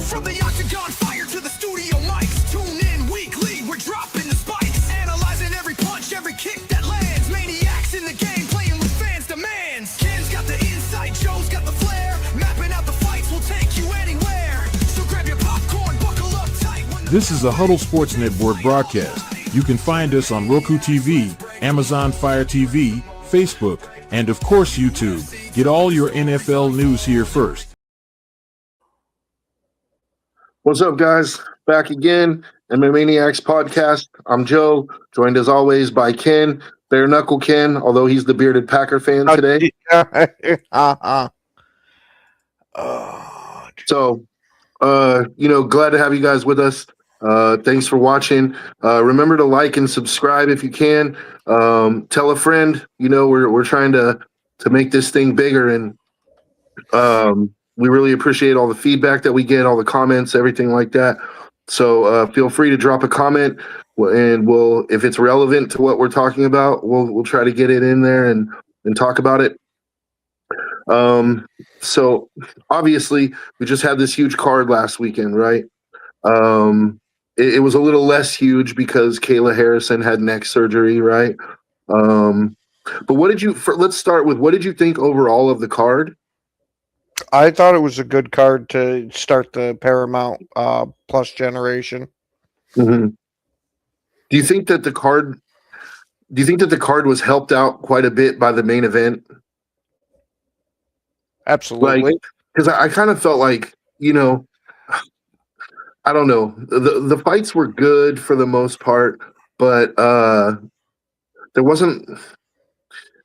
From the octagon fire to the studio mics, tune in weekly, we're dropping the spikes, analyzing every punch, every kick that lands. Maniacs in the game, playing with fans' demands. Ken's got the insight, Joe's got the flair, mapping out the fights will take you anywhere. So grab your popcorn, buckle up tight. This is a Huddle Sports Network broadcast. You can find us on Roku TV, Amazon Fire TV, Facebook, and of course YouTube. Get all your NFL news here first. What's up, guys? Back again, MManiacs Podcast. I'm Joe, joined as always by Ken, Bare Knuckle Ken, although he's the bearded Packer fan today. So, glad to have you guys with us. Thanks for watching. Remember to like and subscribe if you can. Tell a friend. We're trying to make this thing bigger, and we really appreciate all the feedback that we get, all the comments, everything like that. So feel free to drop a comment, and if it's relevant to what we're talking about, we'll try to get it in there and talk about it. So obviously we just had this huge card last weekend, right? It was a little less huge because Kayla Harrison had neck surgery, right? But let's start with, what did you think overall of the card? I thought it was a good card to start the Paramount Plus generation. Mm-hmm. Do you think that the card was helped out quite a bit by the main event? Absolutely. Because I kind of felt like, I don't know, the fights were good for the most part, but there wasn't.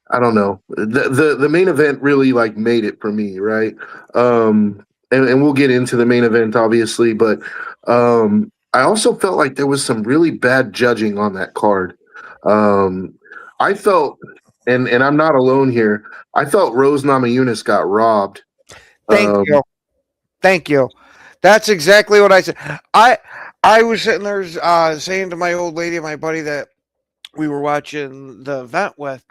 I don't know. The main event really made it for me, right? And we'll get into the main event obviously, but I also felt like there was some really bad judging on that card. I felt, and I'm not alone here, I felt Rose Namajunas got robbed. Thank you. That's exactly what I said. I was sitting there saying to my old lady and my buddy that we were watching the event with,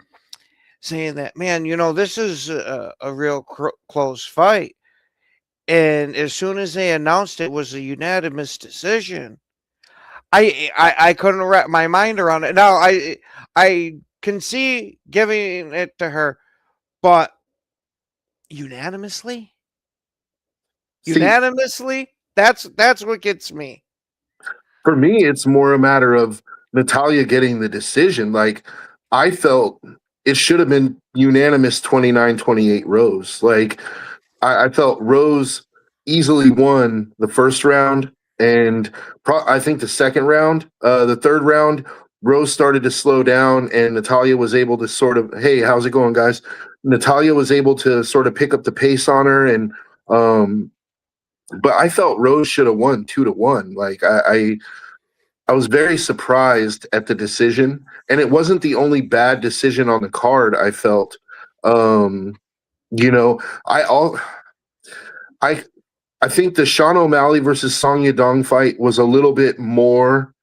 saying that, man, this is a real close fight. And as soon as they announced it was a unanimous decision, I couldn't wrap my mind around it. Now, I can see giving it to her, but unanimously? Unanimously? That's what gets me. For me, it's more a matter of Natalya getting the decision. I felt it should have been unanimous 29-28 Rose. I felt Rose easily won the first round, and I think the second round, the third round, Rose started to slow down, and Natalya was able to sort of, hey, how's it going, guys? Natalya was able to sort of pick up the pace on her, and but I felt Rose should have won 2-1. I was very surprised at the decision, and it wasn't the only bad decision on the card. I felt, I think the Sean O'Malley versus Song Yadong fight was a little bit more.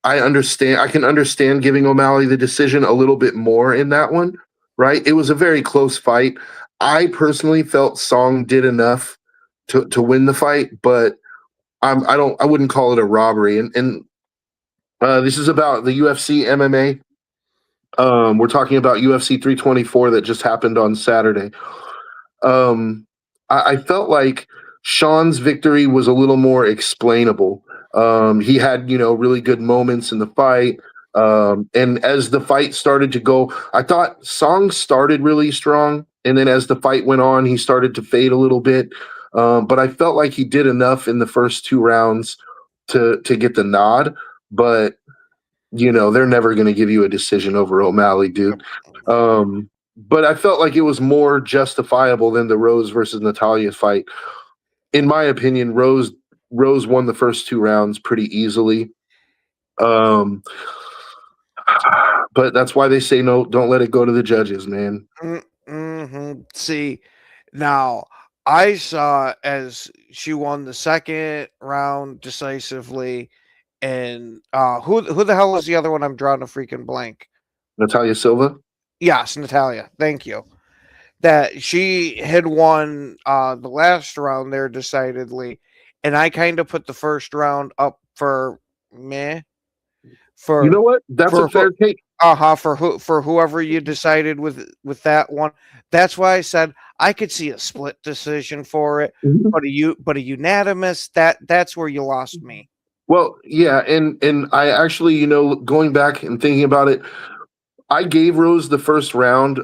I can understand giving O'Malley the decision a little bit more in that one, right? It was a very close fight. I personally felt Song did enough to win the fight, but I wouldn't call it a robbery. And this is about the UFC MMA. We're talking about UFC 324 that just happened on Saturday. I felt like Sean's victory was a little more explainable. He had, really good moments in the fight. And as the fight started to go, I thought Song started really strong. And then as the fight went on, he started to fade a little bit. But I felt like he did enough in the first two rounds to get the nod. But, they're never going to give you a decision over O'Malley, dude. But I felt like it was more justifiable than the Rose versus Natalya fight. In my opinion, Rose won the first two rounds pretty easily. But that's why they say no, don't let it go to the judges, man. Mm-hmm. See, now I saw as she won the second round decisively, and who the hell was the other one? I'm drawing a freaking blank. Natalya Silva? Yes, Natalya. Thank you. that she had won the last round there decidedly, and I kind of put the first round up for meh You for know what? That's a for fair take. for whoever you decided with that one. That's why I said I could see a split decision for it, Mhm. but a unanimous, that's where you lost me. Well, yeah, and I actually, going back and thinking about it, I gave Rose the first round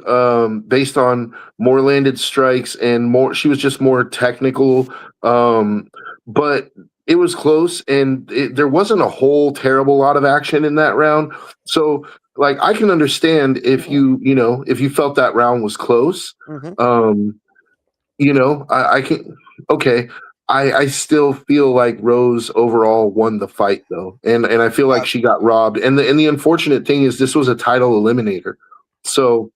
based on more landed strikes and more. She was just more technical, but it was close, and there wasn't a whole terrible lot of action in that round. So, like, I can understand if if you felt that round was close. Mhm. Um, I can. Okay, I still feel like Rose overall won the fight though, and I feel like she got robbed. And the unfortunate thing is this was a title eliminator, so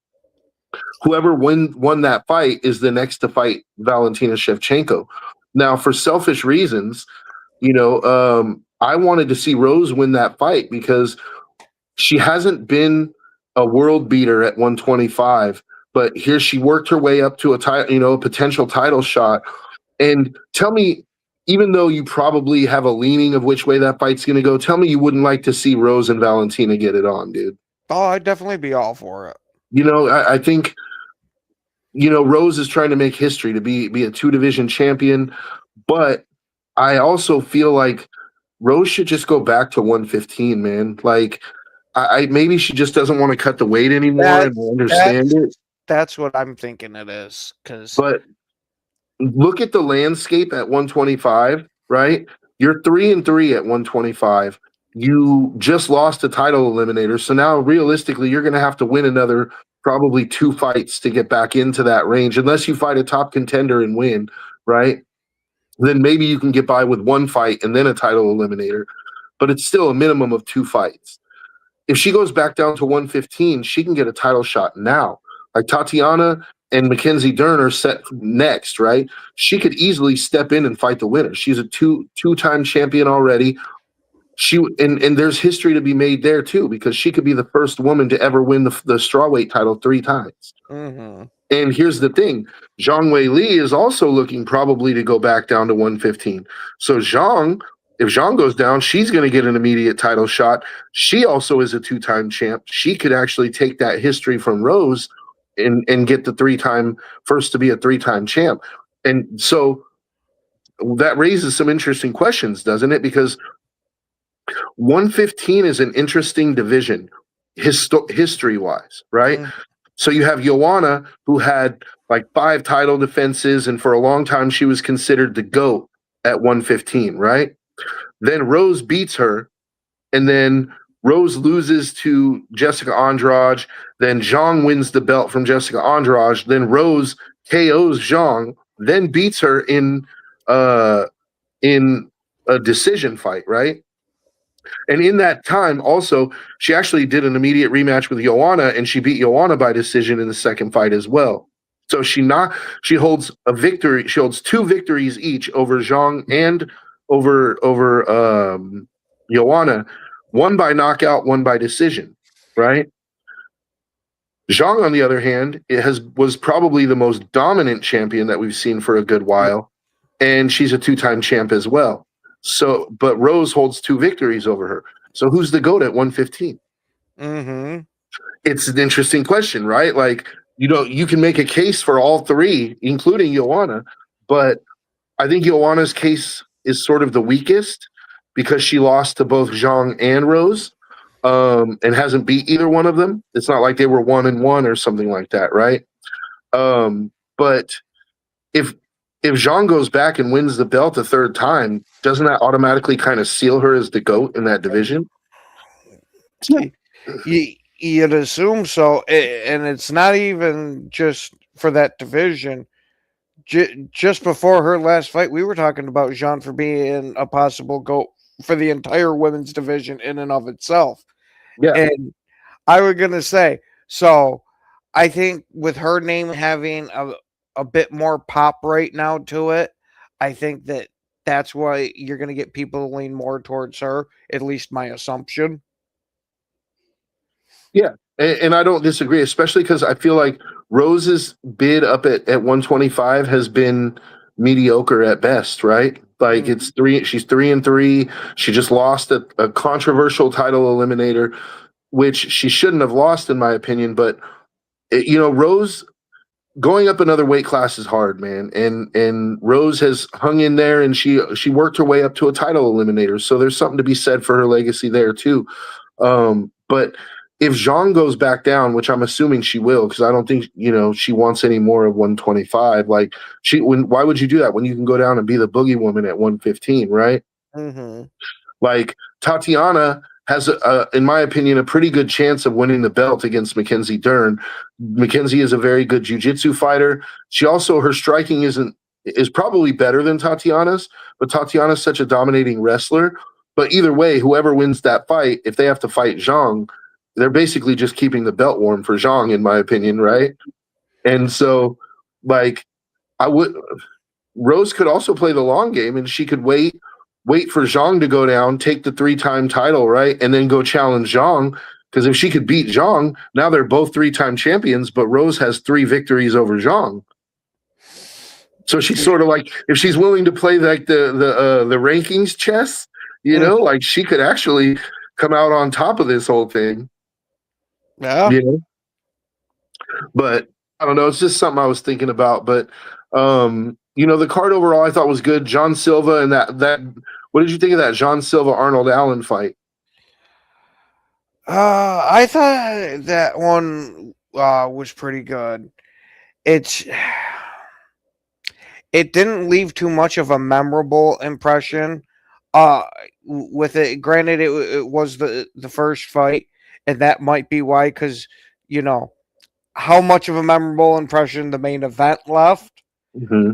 whoever won that fight is the next to fight Valentina Shevchenko. Now, for selfish reasons, I wanted to see Rose win that fight because she hasn't been a world beater at 125, but here she worked her way up to a potential title shot. And tell me, even though you probably have a leaning of which way that fight's going to go, tell me you wouldn't like to see Rose and Valentina get it on, dude. Oh, I'd definitely be all for it. I think Rose is trying to make history to be a two division champion, but I also feel like Rose should just go back to 115, man. Like I maybe she just doesn't want to cut the weight anymore, and I understand it. That's what I'm thinking it is. Because But look at the landscape at 125, right? You're 3-3 at 125. You just lost a title eliminator. So now realistically, you're going to have to win another probably 2 fights to get back into that range, unless you fight a top contender and win, right? Then maybe you can get by with 1 fight and then a title eliminator, but it's still a minimum of 2 fights. If she goes back down to 115, she can get a title shot now. Like Tatiana and Mackenzie Dern are set next, right? She could easily step in and fight the winner. She's a two-time champion already. And there's history to be made there too, because she could be the first woman to ever win the strawweight title 3 times. mm-hmm. And here's the thing: Zhang Weili is also looking probably to go back down to 115. So if Zhang goes down, she's going to get an immediate title shot. She also is a 2-time champ. She could actually take that history from Rose and get the 3-time first to be a 3-time champ. And so that raises some interesting questions, doesn't it? Because 115 is an interesting division history-wise, right? Mm. So you have Joanna, who had like 5 title defenses, and for a long time she was considered the GOAT at 115, right? Then Rose beats her, and then Rose loses to Jessica Andrade. Then Zhang wins the belt from Jessica Andrade. Then Rose KOs Zhang, then beats her in a decision fight, right? And in that time, also, she actually did an immediate rematch with Joanna, and she beat Joanna by decision in the second fight as well. So she holds a victory. She holds 2 victories each over Zhang and over Joanna, 1 by knockout, 1 by decision, right? Zhang, on the other hand, was probably the most dominant champion that we've seen for a good while, and she's a 2-time champ as well. So, but Rose holds 2 victories over her. So who's the GOAT at 115? Mm-hmm. It's an interesting question, right? Like, you can make a case for all 3, including Joanna, but I think Joanna's case is sort of the weakest because she lost to both Zhang and Rose, and hasn't beat either one of them. It's not like they were 1-1 or something like that, right? But if Zhang goes back and wins the belt a 3rd time, doesn't that automatically kind of seal her as the GOAT in that division? You'd assume so, and it's not even just for that division. Just before her last fight, we were talking about Zhang for being a possible GOAT for the entire women's division in and of itself. Yeah. And I was going to say, so I think with her name having a bit more pop right now to it, I think that's why you're going to get people to lean more towards her, at least my assumption. Yeah. And I don't disagree, especially because I feel like Rose's bid up at 125 has been mediocre at best, right? Like it's three, she's 3-3. She just lost a controversial title eliminator, which she shouldn't have lost, in my opinion. But Rose going up another weight class is hard, man. And Rose has hung in there, and she worked her way up to a title eliminator. So there's something to be said for her legacy there too. But if Zhang goes back down, which I'm assuming she will, because I don't think she wants any more of 125. Like why would you do that when you can go down and be the boogie woman at 115, right? Mm-hmm. Like Tatiana has, in my opinion, a pretty good chance of winning the belt against Mackenzie Dern. Mackenzie is a very good jiu-jitsu fighter. She also, her striking is probably better than Tatiana's, but Tatiana's such a dominating wrestler. But either way, whoever wins that fight, if they have to fight Zhang, they're basically just keeping the belt warm for Zhang, in my opinion, right? And so, like, Rose could also play the long game, and she could wait for Zhang to go down, take the 3-time title, right? And then go challenge Zhang. Because if she could beat Zhang, now they're both 3-time champions, but Rose has 3 victories over Zhang. So she's sort of like, if she's willing to play like the rankings chess, like she could actually come out on top of this whole thing. Yeah. But I don't know. It's just something I was thinking about. But the card overall I thought was good. John Silva and that. What did you think of that John Silva Arnold Allen fight? I thought that one was pretty good. It didn't leave too much of a memorable impression. With it, granted, it was the first fight, and that might be why, because how much of a memorable impression the main event left. Mm-hmm.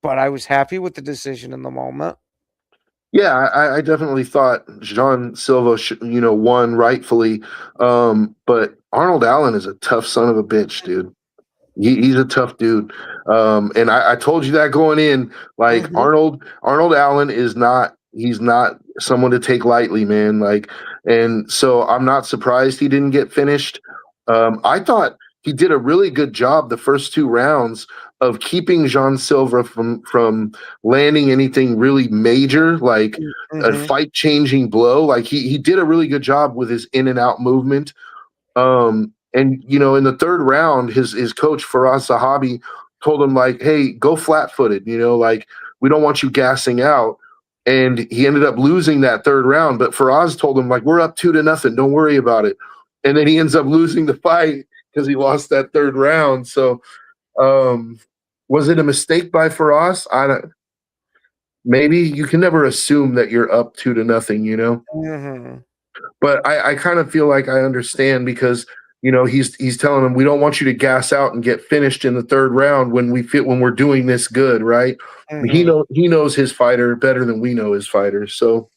But I was happy with the decision in the moment. Yeah, I definitely thought John Silva, won rightfully. But Arnold Allen is a tough son of a bitch, dude. He's a tough dude. And I told you that going in. Like Arnold Allen is not. He's not someone to take lightly, man. Like, and so I'm not surprised he didn't get finished. I thought he did a really good job the first 2 rounds of keeping Jean Silva from landing anything really major, like a fight-changing blow. Like he did a really good job with his in and out movement. And in the 3rd round, his coach Faraz Sahabi told him like, "Hey, go flat-footed. Like we don't want you gassing out." And he ended up losing that 3rd round. But Faraz told him like, "We're up 2-0. Don't worry about it." And then he ends up losing the fight because he lost that 3rd round. So, was it a mistake by Faraz? Maybe you can never assume that you're up 2-0, But I kind of feel like I understand because, he's telling him, we don't want you to gas out and get finished in the 3rd round when we're doing this good, right? He knows his fighter better than we know his fighter. So,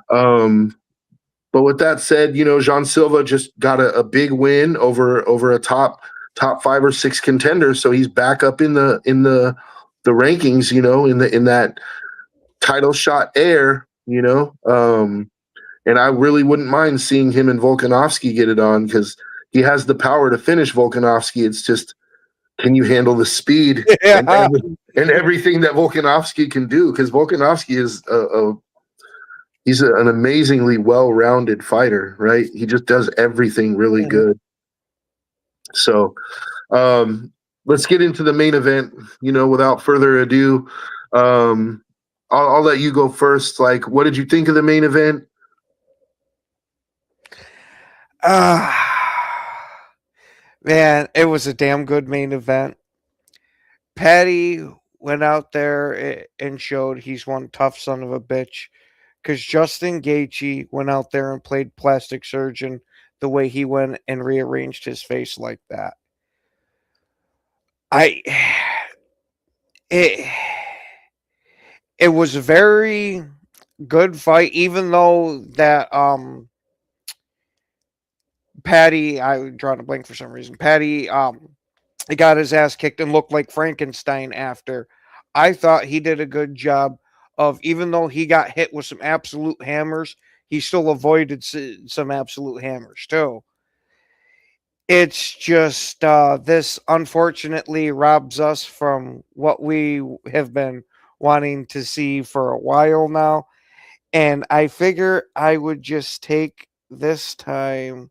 but with that said, Jean Silva just got a big win over a top 5 or 6 contenders, so he's back up in the rankings, in that title shot air, and I really wouldn't mind seeing him and Volkanovski get it on because he has the power to finish Volkanovski. It's just, can you handle the speed and everything that Volkanovski can do? Because Volkanovski is he's an amazingly well-rounded fighter, right? He just does everything really good. So let's get into the main event, without further ado. I'll let you go first. Like, what did you think of the main event? Man, it was a damn good main event. Patty went out there and showed he's one tough son of a bitch. Because Justin Gaethje went out there and played plastic surgeon the way he went and rearranged his face like that. It was a very good fight, even though that Patty, I drawing a blank for some reason. Patty he got his ass kicked and looked like Frankenstein after. I thought he did a good job of, even though he got hit with some absolute hammers, he still avoided some absolute hammers too. It's just this unfortunately robs us from what we have been wanting to see for a while now. And I figure I would just take this time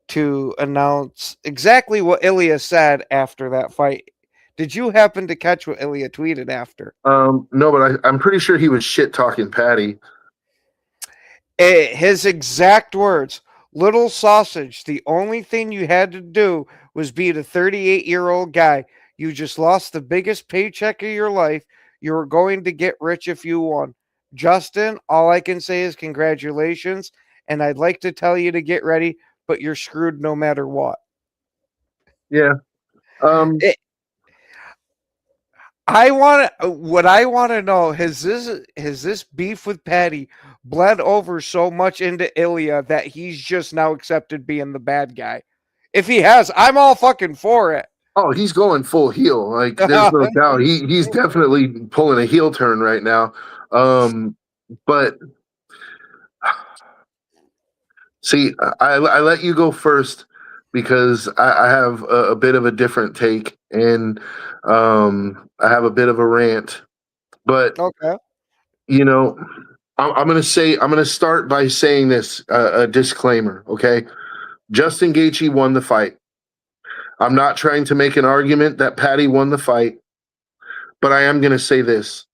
to announce exactly what Ilya said after that fight. Did you happen to catch what Ilya tweeted after? No, but I'm pretty sure he was shit talking Patty. His exact words, little sausage, the only thing you had to do was beat a 38-year-old guy. You just lost the biggest paycheck of your life. You were going to get rich if you won. Justin, all I can say is congratulations. And I'd like to tell you to get ready, but you're screwed no matter what. Yeah. It, I want what I want to know has this beef with Patty bled over so much into Ilya that he's just now accepted being the bad guy? If he has, I'm all fucking for it. Oh, he's going full heel. Like there's no doubt. He's definitely pulling a heel turn right now. But see, I let you go first because I have a bit of a different take and I have a bit of a rant. But Okay. you know, I'm gonna start by saying this a disclaimer. Okay, Justin Gaethje won the fight. I'm not trying to make an argument that Patty won the fight, but I am gonna say this: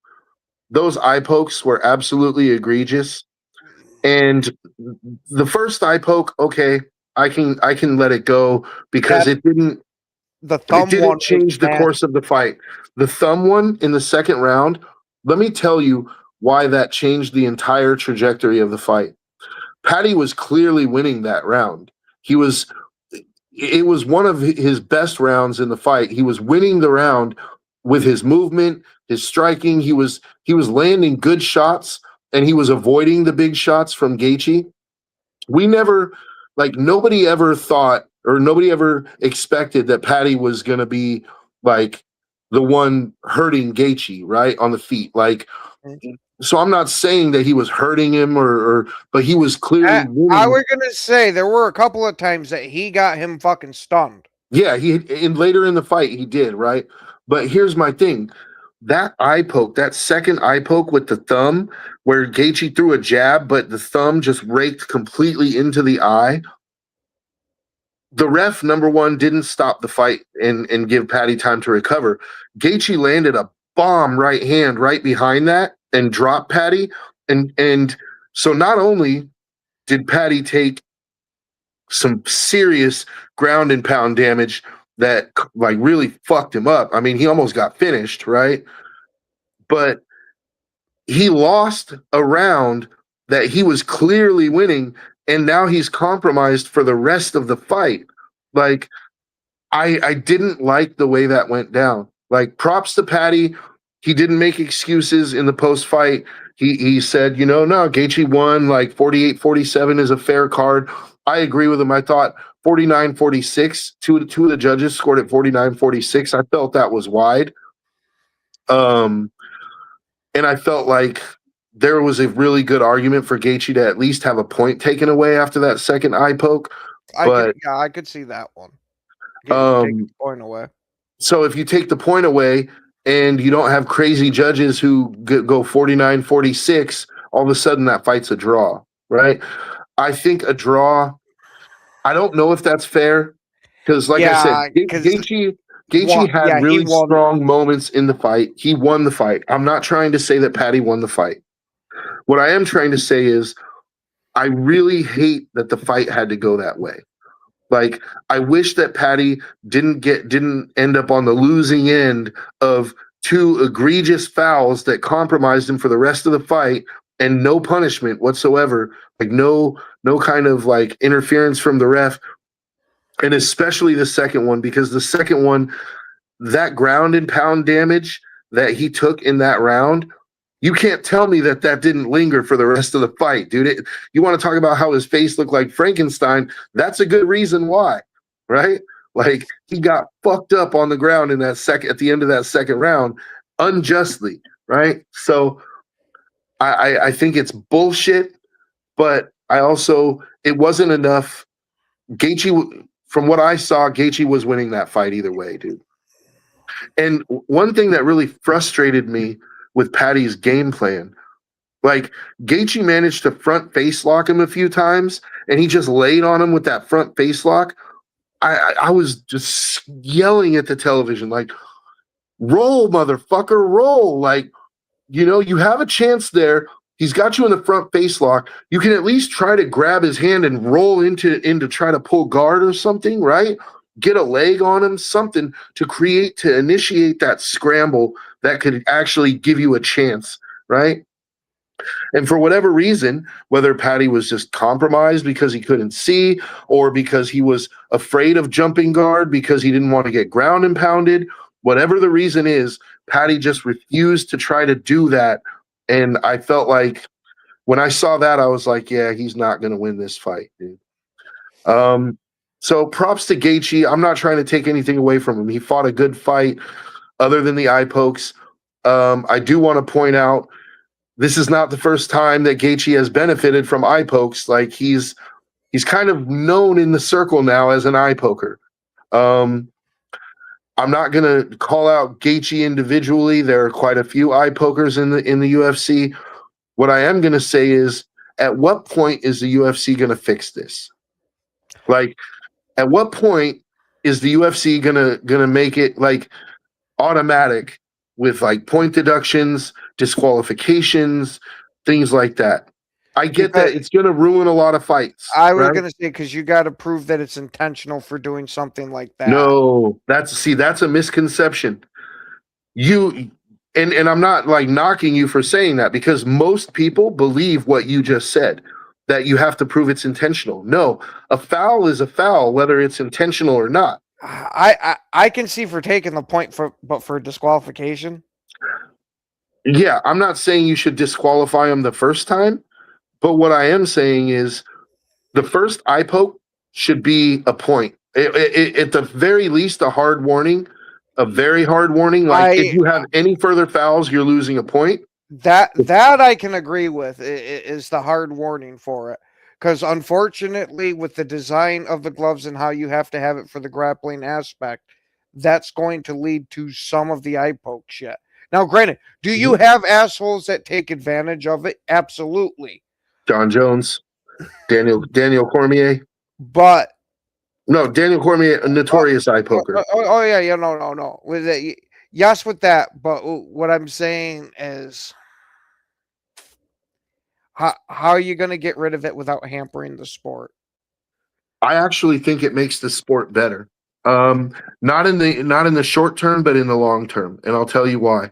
those eye pokes were absolutely egregious. And the first eye poke, okay, I can let it go because The it thumb one didn't was change the bad. course of the fight. The thumb one in the second round, let me tell you why that changed the entire trajectory of the fight. Patty was clearly winning that round. It was one of his best rounds in the fight. He was winning the round with his movement, his striking. He was landing good shots and he was avoiding the big shots from Gaethje. We never, like, nobody ever thought or nobody ever expected that Patty was going to be like the one hurting Gaethje, right, on the feet. Like, so I'm not saying that he was hurting him but he was clearly winning. I was gonna say there were a couple of times that he got him fucking stunned. Yeah, later in the fight he did, right? But here's my thing. That eye poke, that second eye poke with the thumb, where Gaethje threw a jab, but the thumb just raked completely into the eye. The ref, number one, didn't stop the fight and give Patty time to recover. Gaethje landed a bomb right hand right behind that and dropped Patty. And so not only did Patty take some serious ground and pound damage that like really fucked him up. I mean, he almost got finished, right? But he lost a round that he was clearly winning, and now he's compromised for the rest of the fight. Like, I didn't like the way that went down. Like, props to Patty. He didn't make excuses in the post fight. He said, no, Gaethje won like 48-47 is a fair card. I agree with him. I thought 49-46, two of the judges scored at 49-46. I felt that was wide. And I felt like there was a really good argument for Gaethje to at least have a point taken away after that second eye poke. I could see that one. Take the point away. So if you take the point away and you don't have crazy judges who go 49-46, all of a sudden that fight's a draw, right? I think a draw, I don't know if that's fair because, like I said, Gaethje had really strong moments in the fight. He won the fight. I'm not trying to say that Patty won the fight. What I am trying to say is I really hate that the fight had to go that way. Like, I wish that Patty didn't end up on the losing end of two egregious fouls that compromised him for the rest of the fight and no punishment whatsoever. Like no kind of like interference from the ref. And especially the second one, because the second one, that ground and pound damage that he took in that round, you can't tell me that didn't linger for the rest of the fight, dude. You want to talk about how his face looked like Frankenstein? That's a good reason why, right? Like, he got fucked up on the ground at the end of that second round, unjustly, right? So I think it's bullshit, but it wasn't enough. Gaethje, from what I saw, Gaethje was winning that fight either way, dude. And one thing that really frustrated me with Patty's game plan, like Gaethje managed to front face lock him a few times, and he just laid on him with that front face lock. I was just yelling at the television, like, roll, motherfucker, roll. Like, you have a chance there. He's got you in the front face lock. You can at least try to grab his hand and roll into try to pull guard or something, right? Get a leg on him, something to initiate that scramble that could actually give you a chance, right? And for whatever reason, whether Patty was just compromised because he couldn't see, or because he was afraid of jumping guard because he didn't want to get ground and pounded, whatever the reason is, Patty just refused to try to do that. And I felt like when I saw that, I was like, yeah, he's not going to win this fight, dude. So props to Gaethje. I'm not trying to take anything away from him. He fought a good fight other than the eye pokes. I do want to point out, this is not the first time that Gaethje has benefited from eye pokes. Like he's kind of known in the circle now as an eye poker. I'm not going to call out Gaethje individually. There are quite a few eye pokers in the UFC. What I am going to say is, at what point is the UFC going to fix this? Like, at what point is the UFC gonna make it like automatic with like point deductions, disqualifications, things like that? I get that it's gonna ruin a lot of fights. I was gonna say, because you got to prove that it's intentional for doing something like that. No, that's a misconception. And I'm not like knocking you for saying that, because most people believe what you just said, that you have to prove it's intentional. No, a foul is a foul, whether it's intentional or not. I can see for taking the point but for disqualification. Yeah, I'm not saying you should disqualify him the first time, but what I am saying is the first eye poke should be a point. At the very least, a hard warning, a very hard warning. Like, if you have any further fouls, you're losing a point. That I can agree with, is the hard warning for it. Because unfortunately, with the design of the gloves and how you have to have it for the grappling aspect, that's going to lead to some of the eye poke shit. Now, granted, do you have assholes that take advantage of it? Absolutely. John Jones, Daniel Cormier. But no, Daniel Cormier, a notorious eye poker. Yeah, no. With it, yes, with that. But what I'm saying is, how are you going to get rid of it without hampering the sport? I actually think it makes the sport better. Not in the short term, but in the long term, and I'll tell you why.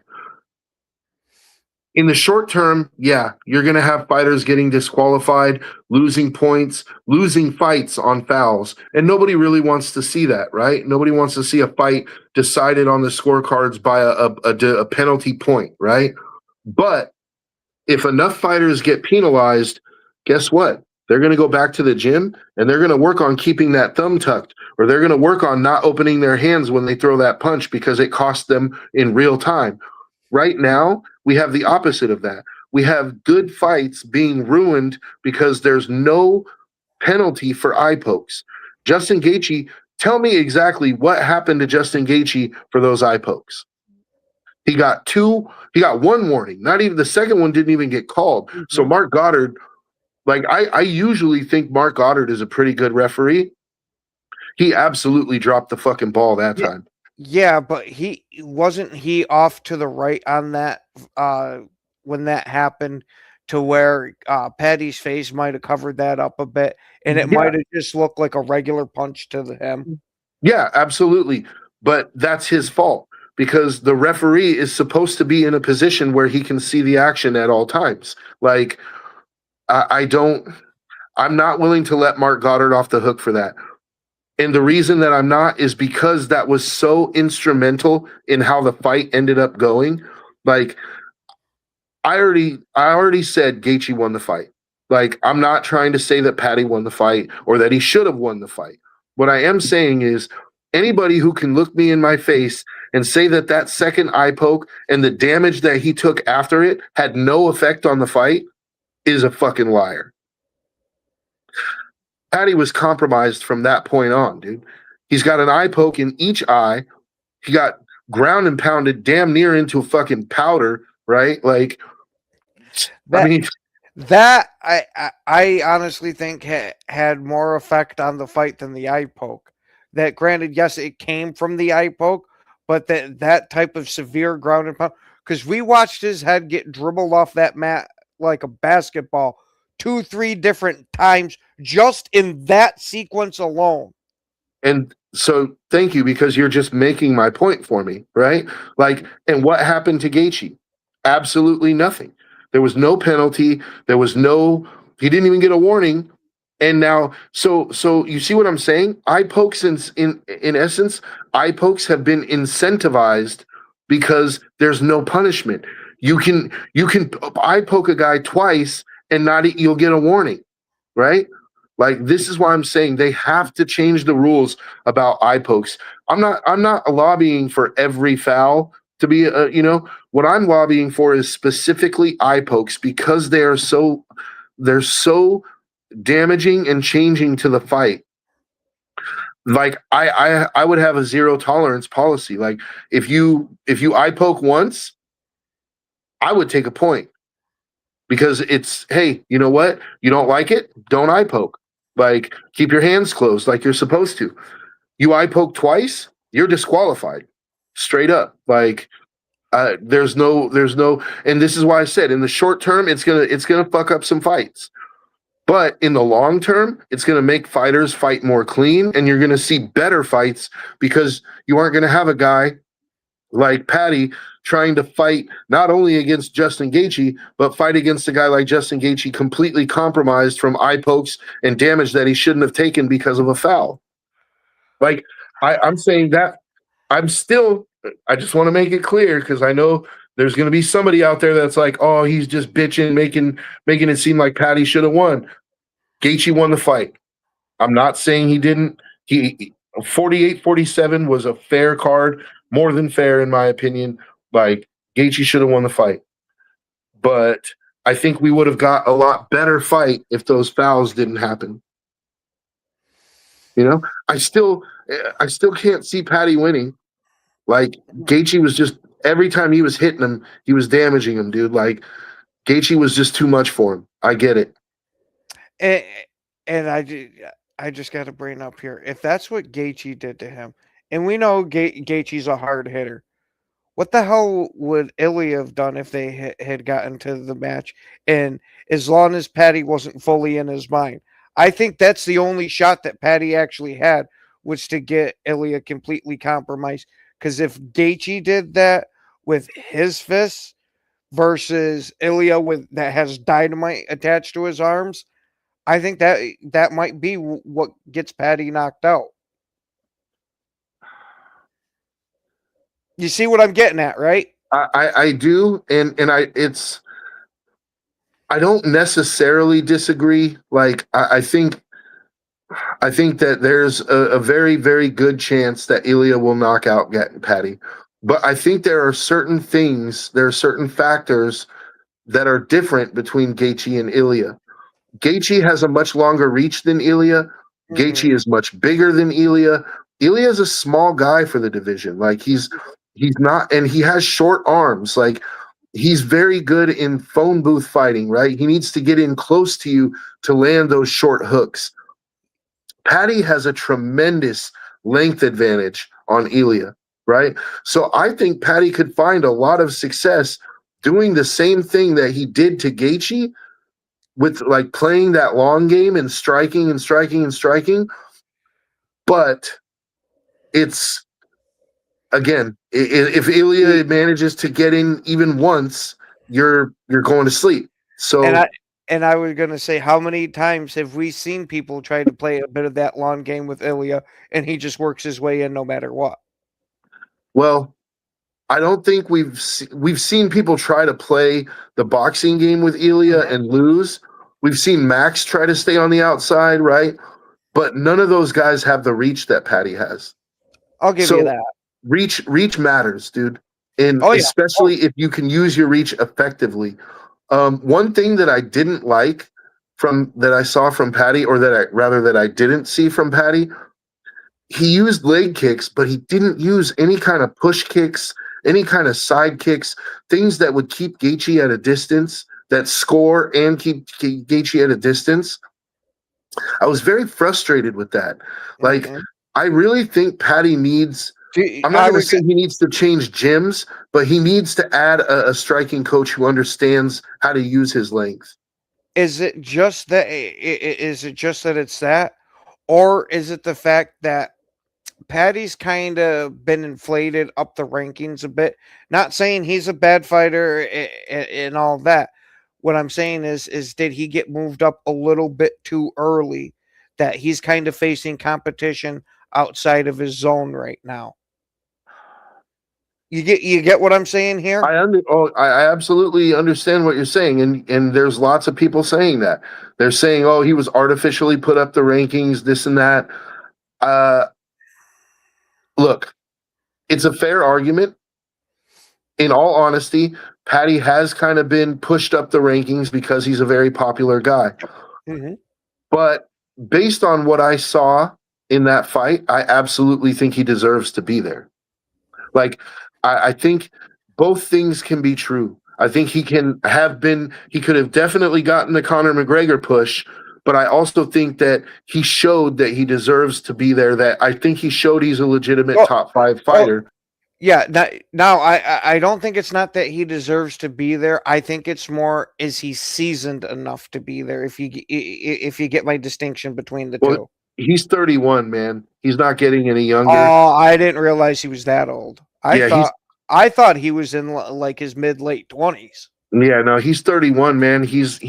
In the short term, yeah, you're going to have fighters getting disqualified, losing points, losing fights on fouls, and nobody really wants to see that, right? Nobody wants to see a fight decided on the scorecards by a penalty point, right? But if enough fighters get penalized, guess what? They're going to go back to the gym and they're going to work on keeping that thumb tucked, or they're going to work on not opening their hands when they throw that punch because it costs them in real time. Right now, we have the opposite of that. We have good fights being ruined because there's no penalty for eye pokes. Justin Gaethje, tell me exactly what happened to Justin Gaethje for those eye pokes. He got one warning. Not even the second one didn't even get called. Mm-hmm. So Mark Goddard, like I usually think Mark Goddard is a pretty good referee. He absolutely dropped the fucking ball that time. Yeah, but he wasn't off to the right on that when that happened, to where Patty's face might have covered that up a bit, and it might have just looked like a regular punch to him. Yeah, absolutely. But that's his fault, because the referee is supposed to be in a position where he can see the action at all times. Like, I'm not willing to let Mark Goddard off the hook for that. And the reason that I'm not is because that was so instrumental in how the fight ended up going. Like, I already said Gaethje won the fight. Like, I'm not trying to say that Patty won the fight or that he should have won the fight. What I am saying is, anybody who can look me in my face and say that second eye poke and the damage that he took after it had no effect on the fight is a fucking liar. Patty was compromised from that point on, dude. He's got an eye poke in each eye. He got ground and pounded damn near into a fucking powder, right? Like, That, I mean, that I honestly think had more effect on the fight than the eye poke. That granted, yes, it came from the eye poke, but that type of severe ground and pound, because we watched his head get dribbled off that mat like a basketball 2-3 different times just in that sequence alone. and so thank you, because you're just making my point for me, right? Like, and what happened to Gaethje? Absolutely nothing. There was no penalty. There was no. He didn't even get a warning. And now, so you see what I'm saying? Eye pokes, in essence, eye pokes have been incentivized because there's no punishment. You can eye poke a guy twice and you'll get a warning, right? Like, this is why I'm saying they have to change the rules about eye pokes. I'm not lobbying for every foul to be what I'm lobbying for is specifically eye pokes, because they're so damaging and changing to the fight. Like, I would have a zero tolerance policy. Like, if you eye poke once, I would take a point, because it's, hey, you know what? You don't like it? Don't eye poke. Like, keep your hands closed like you're supposed to. You eye poke twice, you're disqualified. Straight up. Like, there's no, and this is why I said in the short term, it's gonna fuck up some fights. But in the long term, it's going to make fighters fight more clean, and you're going to see better fights, because you aren't going to have a guy like Patty trying to fight not only against Justin Gaethje, but fight against a guy like Justin Gaethje completely compromised from eye pokes and damage that he shouldn't have taken because of a foul. Like, I'm saying that I just want to make it clear, because I know there's going to be somebody out there that's like, oh, he's just bitching, making it seem like Patty should have won. Gaethje won the fight. I'm not saying he didn't. 48-47 was a fair card, more than fair in my opinion. Like, Gaethje should have won the fight. But I think we would have got a lot better fight if those fouls didn't happen. You know, I still can't see Patty winning. Like, Gaethje was just, every time he was hitting him, he was damaging him, dude. Like, Gaethje was just too much for him. I get it. And I just got to bring up here, if that's what Gaethje did to him, and we know Gaethje's a hard hitter, what the hell would Ilya have done if they had gotten to the match? And as long as Patty wasn't fully in his mind, I think that's the only shot that Patty actually had, was to get Ilya completely compromised. Because if Gaethje did that with his fists versus Ilya that has dynamite attached to his arms, I think that might be what gets Patty knocked out. You see what I'm getting at, right? I do, and I don't necessarily disagree. Like, I think that there's a very, very good chance that Ilya will knock out Patty. But I think there are certain factors that are different between Gaethje and Ilya. Gaethje has a much longer reach than Ilya. Gaethje is much bigger than Ilya. Ilya is a small guy for the division. Like, he's not, and he has short arms. Like, he's very good in phone booth fighting, right? He needs to get in close to you to land those short hooks. Patty has a tremendous length advantage on Ilya, right? So I think Patty could find a lot of success doing the same thing that he did to Gaethje, with, like, playing that long game and striking and striking and striking. But it's, again, if Ilya manages to get in even once, you're going to sleep. So, and I was going to say, how many times have we seen people try to play a bit of that long game with Ilya, and he just works his way in no matter what? Well, I don't think we've seen people try to play the boxing game with Ilya and lose. We've seen Max try to stay on the outside, right? But none of those guys have the reach that Patty has. I'll give you that. Reach matters, dude. And especially if you can use your reach effectively. One thing that I didn't like from that I saw from Patty, or that I didn't see from Patty. He used leg kicks, but he didn't use any kind of push kicks, any kind of side kicks, things that would keep Gaethje at a distance, that score and keep Gaethje at a distance. I was very frustrated with that. Like, Mhm. I really think Patty needs. See, I'm not I going to would say he needs to change gyms, but he needs to add a striking coach who understands how to use his length. Is it just that? Is it just that it's that, or is it the fact that Patty's kind of been inflated up the rankings a bit? Not saying he's a bad fighter and all that. What I'm saying is did he get moved up a little bit too early? That he's kind of facing competition outside of his zone right now. You get what I'm saying here? I absolutely understand what you're saying, and there's lots of people saying that. They're saying, oh, he was artificially put up the rankings, this and that. Uh, Look, it's a fair argument. In all honesty, Patty has kind of been pushed up the rankings because he's a very popular guy. Mm-hmm. But based on what I saw in that fight, I absolutely think he deserves to be there. Like, I think both things can be true. I think he could have definitely gotten the Conor McGregor push, but I also think that he showed that he deserves to be there. That I think he showed he's a legitimate top 5 fighter. Yeah, now I don't think it's not that he deserves to be there. I think it's more, is he seasoned enough to be there? If you get my distinction between the two. He's 31, man. He's not getting any younger. Oh, I didn't realize he was that old. Yeah, I thought he was in like his late 20s. Yeah, no, he's 31, man. He's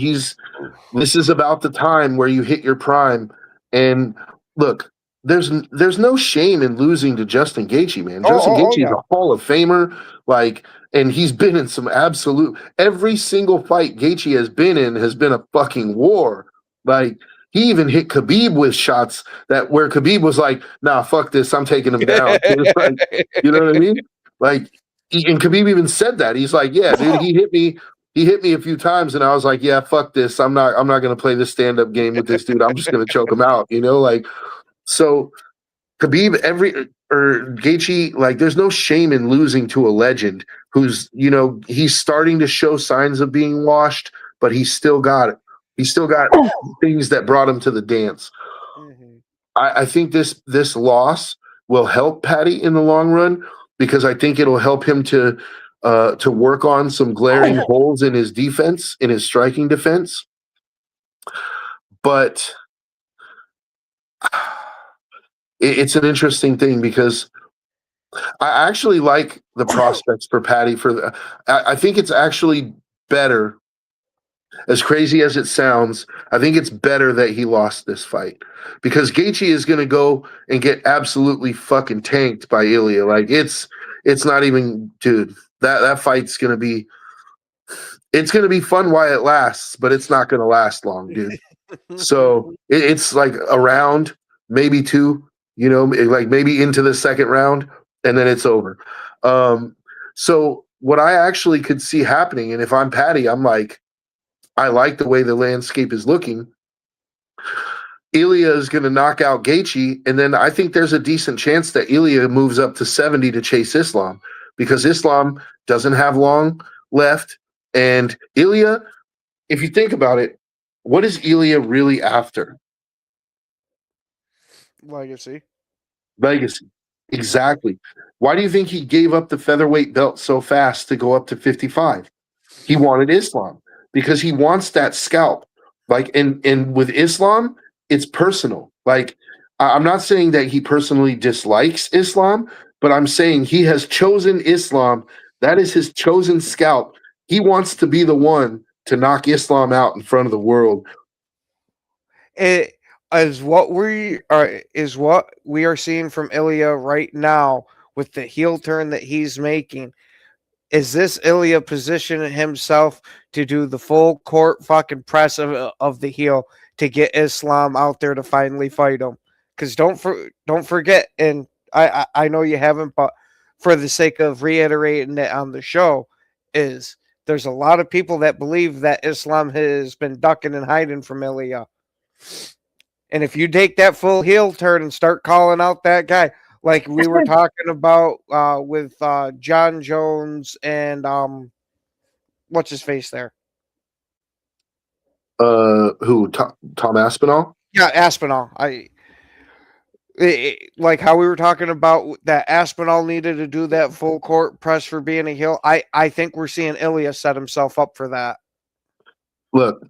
this is about the time where you hit your prime. And look, there's no shame in losing to Justin Gaethje, man. Justin Gaethje is a Hall of Famer, like, and he's been in some every single fight Gaethje has been in has been a fucking war. Like, he even hit Khabib with shots where Khabib was like, "Nah, fuck this, I'm taking him down." Like, you know what I mean? Like, and Khabib even said that. He's like, "Yeah, dude, he hit me. He hit me a few times, and I was like, yeah, fuck this. I'm not going to play this stand-up game with this dude. I'm just going to choke him out." You know, like, so Khabib Gaethje, like, there's no shame in losing to a legend who's, he's starting to show signs of being washed, but he's still got it. He's still got things that brought him to the dance. Mm-hmm. I think this loss will help Patty in the long run, because I think it'll help him to work on some glaring holes in his defense, in his striking defense. But it's an interesting thing, because I actually like the prospects for Patty. I think it's actually better, as crazy as it sounds, I think it's better that he lost this fight, because Gaethje is going to go and get absolutely fucking tanked by Ilya. Like, it's not even, dude, that fight's going to be, it's going to be fun while it lasts, but it's not going to last long, dude. So it's like a round, maybe 2, like maybe into the second round, and then it's over. So what I actually could see happening, and if I'm Patty, I'm like, I like the way the landscape is looking. Ilya is going to knock out Gaethje, and then I think there's a decent chance that Ilya moves up to 70 to chase Islam, because Islam doesn't have long left. And Ilya, if you think about it, what is Ilya really after? Legacy. Exactly. Why do you think he gave up the featherweight belt so fast to go up to 55? He wanted Islam, because he wants that scalp. Like, and with Islam, it's personal. Like, I'm not saying that he personally dislikes Islam, but I'm saying he has chosen Islam. That is his chosen scalp. He wants to be the one to knock Islam out in front of the world. It is what we are seeing from Ilya right now, with the heel turn that he's making. Is this Ilya positioning himself to do the full court fucking press of the heel to get Islam out there to finally fight him? Because don't forget, and I know you haven't, but for the sake of reiterating it on the show, is there's a lot of people that believe that Islam has been ducking and hiding from Ilya. And if you take that full heel turn and start calling out that guy, like we were talking about with John Jones and what's his face there? Who? Tom Aspinall? Yeah, Aspinall. Like how we were talking about that Aspinall needed to do that full court press for being a heel. I think we're seeing Ilya set himself up for that. Look,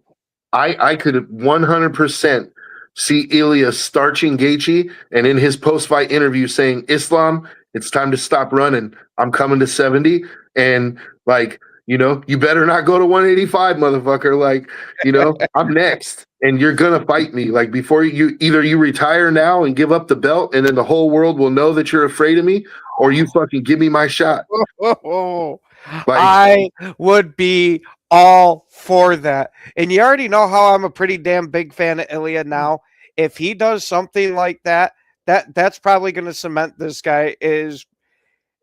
I could 100% see Ilya starching Gaethje and in his post-fight interview saying, Islam, it's time to stop running. I'm coming to 70. And like, you know, you better not go to 185, motherfucker. Like, you know, I'm next and you're going to fight me. Like before you retire now and give up the belt and then the whole world will know that you're afraid of me, or you fucking give me my shot. Like, I would be all for that. And you already know how I'm a pretty damn big fan of Ilya now. If he does something like that, that's probably going to cement this guy is,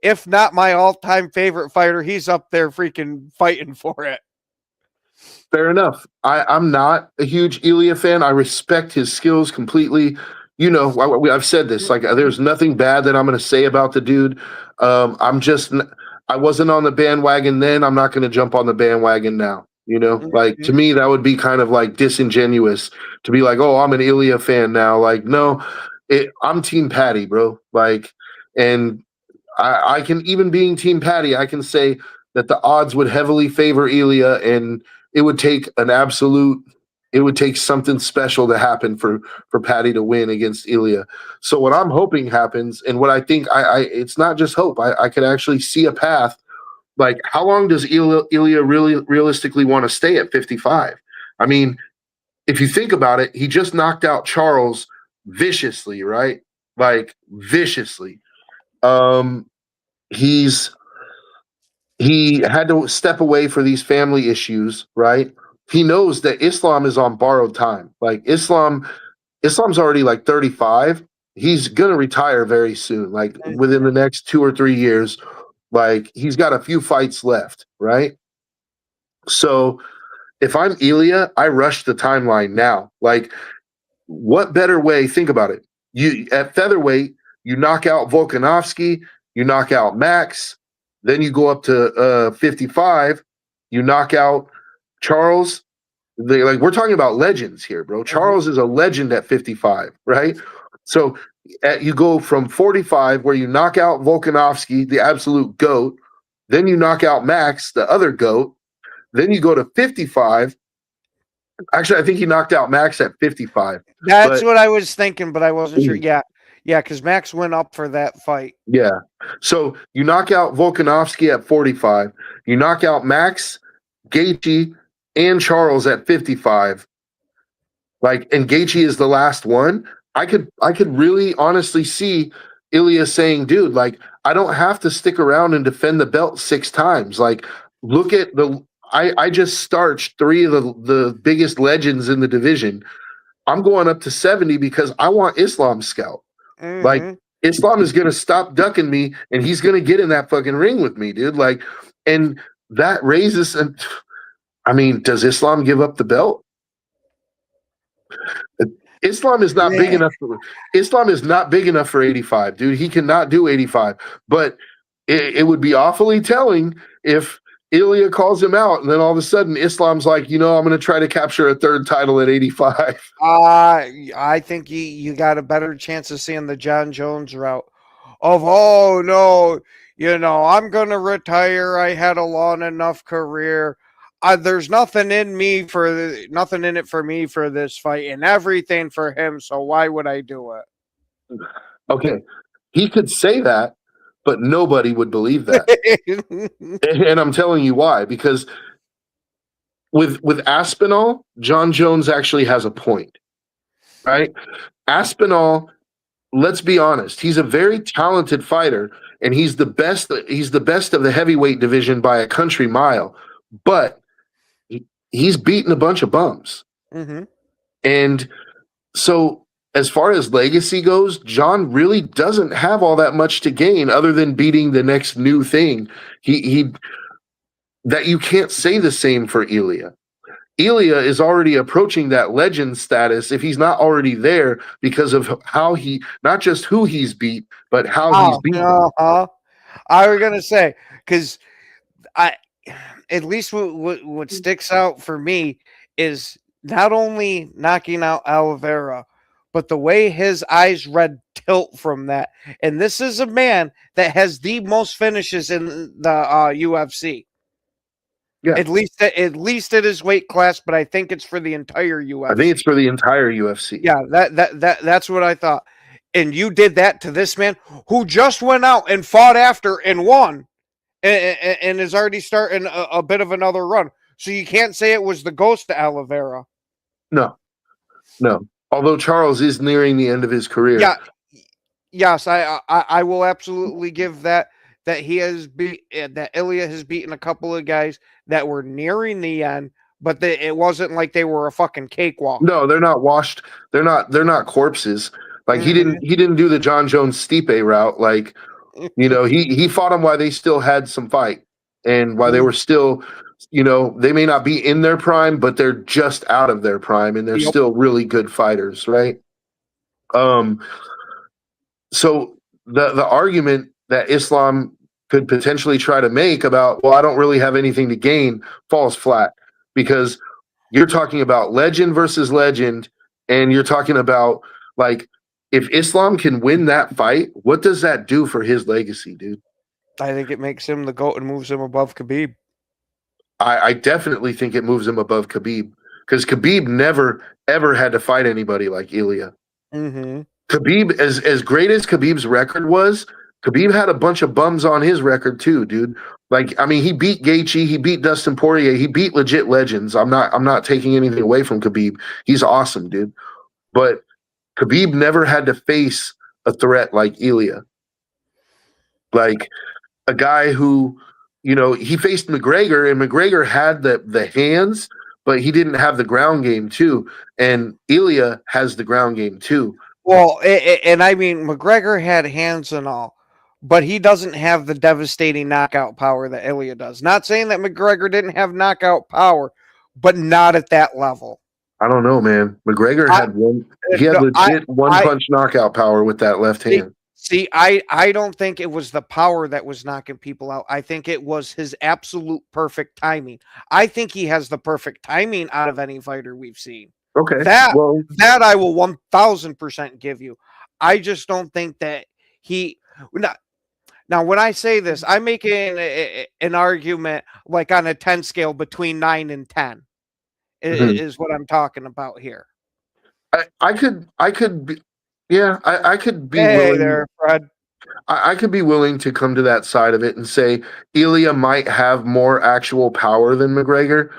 if not my all-time favorite fighter, he's up there freaking fighting for it. Fair enough. I'm not a huge Ilya fan. I respect his skills completely. You know, I've said this. Like, there's nothing bad that I'm going to say about the dude. I wasn't on the bandwagon then. I'm not going to jump on the bandwagon now. You know, like to me, that would be kind of like disingenuous to be like, oh, I'm an Ilya fan now. Like, no, I'm Team Patty, bro. Like, and I can, even being Team Patty, I can say that the odds would heavily favor Ilya, and it would take something special to happen for Patty to win against Ilya. So what I'm hoping happens, and what I think, it's not just hope. I could actually see a path. Like, how long does Ilya really realistically want to stay at 55? I mean, if you think about it, he just knocked out Charles viciously, right? Like, viciously. He had to step away for these family issues, right? He knows that Islam is on borrowed time. Like, Islam's already like 35. He's going to retire very soon, like within the next 2 or 3 years. Like, he's got a few fights left, right? So if I'm Ilya, I rush the timeline now. Like, what better way? Think about it. You at featherweight, you knock out Volkanovski, you knock out Max, then you go up to 55, you knock out Charles. We're talking about legends here, bro. Charles is a legend at 55, right? So you go from 45, where you knock out Volkanovski, the absolute GOAT, then you knock out Max, the other GOAT, then you go to 55. Actually, I think he knocked out Max at 55. That's what I was thinking, but I wasn't sure. Yeah, because Max went up for that fight. Yeah. So you knock out Volkanovski at 45. You knock out Max, Gaethje, and Charles at 55. Like, and Gaethje is the last one. I could really honestly see Ilya saying, dude, like, I don't have to stick around and defend the belt 6 times. Like, look at I just starched 3 of the biggest legends in the division. I'm going up to 70 because I want Islam's scalp. Like, Islam is going to stop ducking me, and he's going to get in that fucking ring with me, dude. Like, and that raises, I mean, does Islam give up the belt? Islam is not big enough. Islam is not big enough for 85, dude. He cannot do 85. But it would be awfully telling if Ilya calls him out, and then all of a sudden Islam's like, you know, I'm going to try to capture a 3rd title at 85. I think you got a better chance of seeing the John Jones route of, oh no, you know, I'm going to retire. I had a long enough career. There's nothing in it for me for this fight, and everything for him. So why would I do it? Okay, he could say that, but nobody would believe that. And I'm telling you why. Because with Aspinall, John Jones actually has a point, right? Aspinall, let's be honest, he's a very talented fighter, and he's the best of the heavyweight division by a country mile. But he's beaten a bunch of bums. And so as far as legacy goes, John really doesn't have all that much to gain other than beating the next new thing. that you can't say the same for Ilya. Ilya is already approaching that legend status if he's not already there because of how he, not just who he's beat, but how he's beat. I was gonna say, because I, at least what sticks out for me is not only knocking out Oliveira, but the way his eyes read tilt from that. And this is a man that has the most finishes in the UFC. Yeah. At least at his weight class, but I think it's for the entire UFC. I think it's for the entire UFC. Yeah, that's what I thought. And you did that to this man who just went out and fought after and won, and is already starting a bit of another run. So you can't say it was the ghost of Oliveira. No. Although Charles is nearing the end of his career. Yeah. Yes, I will absolutely give that he has that Ilya has beaten a couple of guys that were nearing the end, but it wasn't like they were a fucking cakewalk. No, they're not washed. They're not corpses. Like he didn't do the John Jones Stipe route. Like, he fought them while they still had some fight, and while they were still, they may not be in their prime, but they're just out of their prime, and they're still really good fighters, right? So the argument that Islam could potentially try to make about, well, I don't really have anything to gain, falls flat, because you're talking about legend versus legend, and you're talking about, like, if Islam can win that fight, what does that do for his legacy, dude? I think it makes him the GOAT and moves him above Khabib. I definitely think it moves him above Khabib, because Khabib never, ever had to fight anybody like Ilya. Mm-hmm. Khabib, as great as Khabib's record was, Khabib had a bunch of bums on his record too, dude. Like, I mean, he beat Gaethje, he beat Dustin Poirier, he beat legit legends. I'm not taking anything away from Khabib. He's awesome, dude. But Khabib never had to face a threat like Ilya. Like a guy who, he faced McGregor, and McGregor had the hands, but he didn't have the ground game too. And Ilya has the ground game too. Well, and I mean, McGregor had hands and all, but he doesn't have the devastating knockout power that Ilya does. Not saying that McGregor didn't have knockout power, but not at that level. I don't know, man. McGregor had legit one-punch knockout power with that left hand. See, I don't think it was the power that was knocking people out. I think it was his absolute perfect timing. I think he has the perfect timing out of any fighter we've seen. Okay. That I will 1000% give you. I just don't think that he... Now, when I say this, I'm making an argument like on a 10 scale between 9 and 10 is what I'm talking about here. I could be hey willing. There, Fred. I could be willing to come to that side of it and say Ilya might have more actual power than McGregor.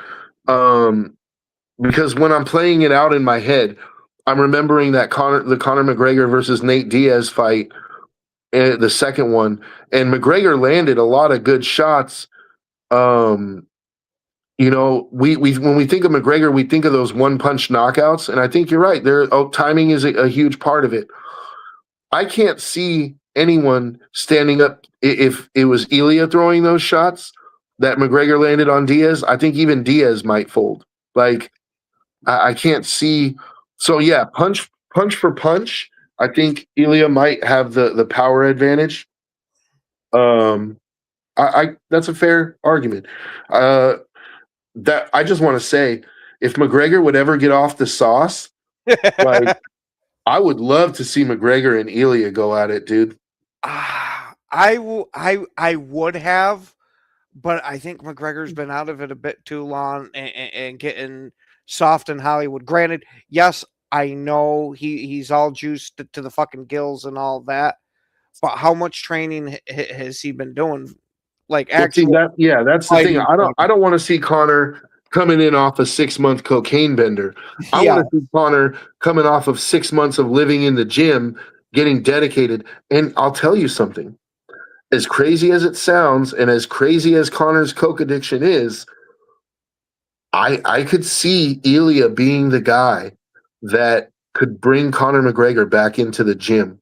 Because when I'm playing it out in my head, I'm remembering that Conor McGregor versus Nate Diaz fight, the second one, and McGregor landed a lot of good shots. When we think of McGregor, we think of those one-punch knockouts, and I think you're right. Timing is a huge part of it. I can't see anyone standing up if it was Ilya throwing those shots that McGregor landed on Diaz. I think even Diaz might fold. Like, I can't see. So yeah, punch for punch, I think Ilya might have the power advantage. That's a fair argument. That I just want to say, if McGregor would ever get off the sauce, like, I would love to see McGregor and Ilya go at it, dude. I would have, but I think McGregor's been out of it a bit too long and getting soft in Hollywood. Granted, yes, I know he's all juiced to the fucking gills and all that, but how much training has he been doing? Like, actually, that's the thing. I don't want to see Conor coming in off a 6-month cocaine bender. I want to see Conor coming off of 6 months of living in the gym, getting dedicated. And I'll tell you something. As crazy as it sounds, and as crazy as Conor's coke addiction is, I could see Ilya being the guy that could bring Conor McGregor back into the gym.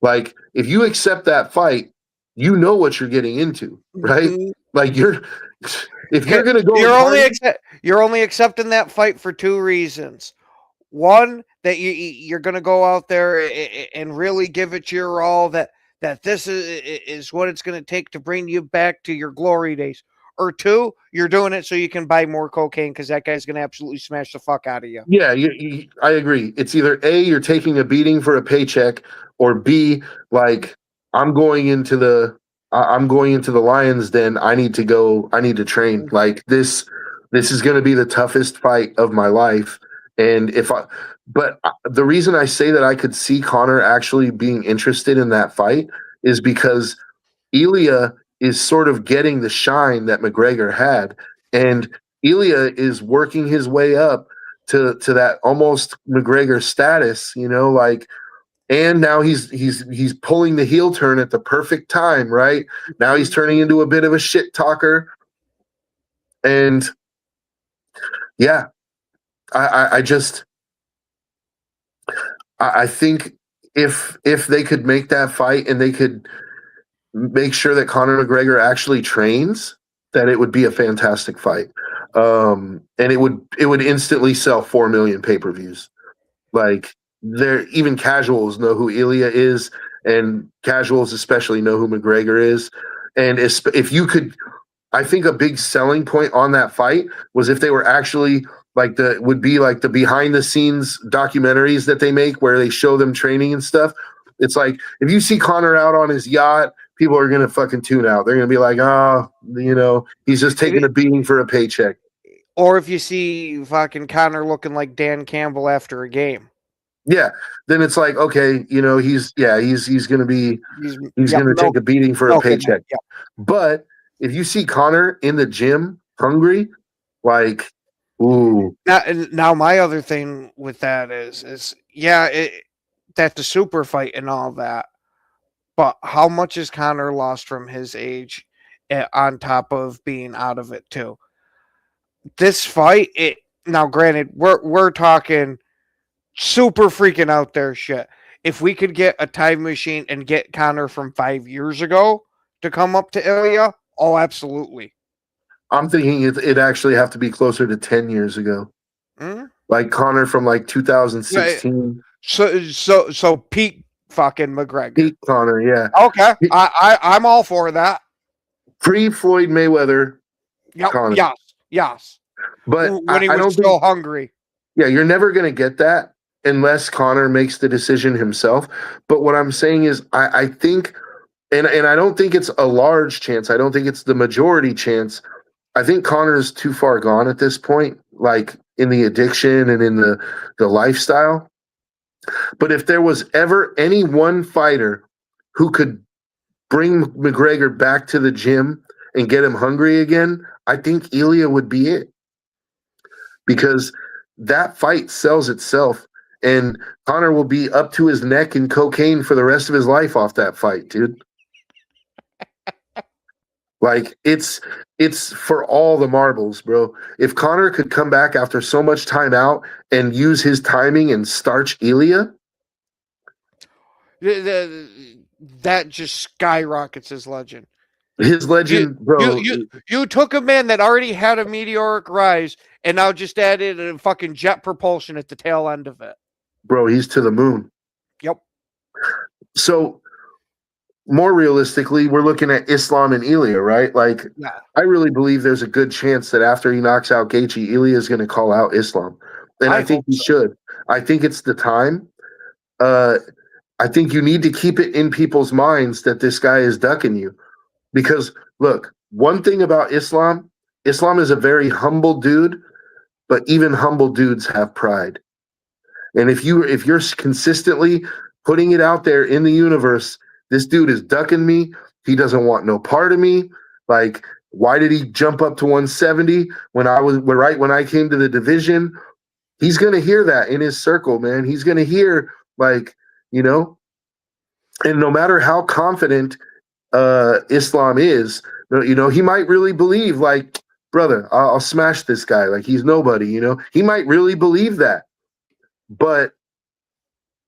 Like, if you accept that fight, you know what you're getting into, right? Mhm. Like if you're gonna go, You're only accepting that fight for two reasons. One, that you're going to go out there and really give it your all. That this is what it's going to take to bring you back to your glory days. Or two, you're doing it so you can buy more cocaine because that guy's going to absolutely smash the fuck out of you. yeah, I agree. It's either A, you're taking a beating for a paycheck, or B, like I'm going into the lion's den. I need to train. Like this is going to be the toughest fight of my life. And the reason I say that I could see Conor actually being interested in that fight is because Ilya is sort of getting the shine that McGregor had, and Ilya is working his way up to that almost McGregor status, like. And now he's pulling the heel turn at the perfect time, right? Now he's turning into a bit of a shit talker, and yeah, I think if they could make that fight and they could make sure that Conor McGregor actually trains, that it would be a fantastic fight. And it would instantly sell 4 million pay-per-views. Like, even casuals know who Ilya is, and casuals especially know who McGregor is. And if you could, I think a big selling point on that fight was if they were actually the behind the scenes documentaries that they make where they show them training and stuff. It's like, if you see Conor out on his yacht, people are going to fucking tune out. They're going to be like, he's just taking a beating for a paycheck. Or if you see fucking Conor looking like Dan Campbell after a game. Yeah. Then it's like, okay, he's going to be, he's going to take a beating for a paycheck. Yeah. But if you see Conor in the gym hungry, like, ooh. Now my other thing with that is that the super fight and all that, but how much is Conor lost from his age on top of being out of it too? This fight, now granted, we're talking super freaking out there shit. If we could get a time machine and get Conor from 5 years ago to come up to Ilya, oh, absolutely. I'm thinking it'd actually have to be closer to 10 years ago. Mm-hmm. Like Conor from like 2016. So peak fucking McGregor. Peak Conor, yeah. Okay, I'm all for that. Pre-Floyd Mayweather. Yep. Conor. Yes. But when he was still hungry. Yeah, you're never going to get that unless Conor makes the decision himself. But what I'm saying is, I think, and I don't think it's a large chance. I don't think it's the majority chance. I think Conor's too far gone at this point, like in the addiction and in the lifestyle. But if there was ever any one fighter who could bring McGregor back to the gym and get him hungry again, I think Ilya would be it. Because that fight sells itself, and Conor will be up to his neck in cocaine for the rest of his life off that fight, dude. Like, it's for all the marbles, bro. If Conor could come back after so much time out and use his timing and starch Ilya, that just skyrockets his legend. His legend, bro. You took a man that already had a meteoric rise and now just added a fucking jet propulsion at the tail end of it. Bro, he's to the moon. Yep. So, more realistically, we're looking at Islam and Ilya, right? Like, yeah. I really believe there's a good chance that after he knocks out Gaethje, Ilya is going to call out Islam. And I think he should. I think it's the time. I think you need to keep it in people's minds that this guy is ducking you. Because, look, one thing about Islam is a very humble dude, but even humble dudes have pride. And if you're consistently putting it out there in the universe, this dude is ducking me. He doesn't want no part of me. Like, why did he jump up to 170 when I came to the division? He's going to hear that in his circle, man. He's going to hear, like, and no matter how confident Islam is, he might really believe, like, brother, I'll smash this guy. Like, he's nobody, he might really believe that. But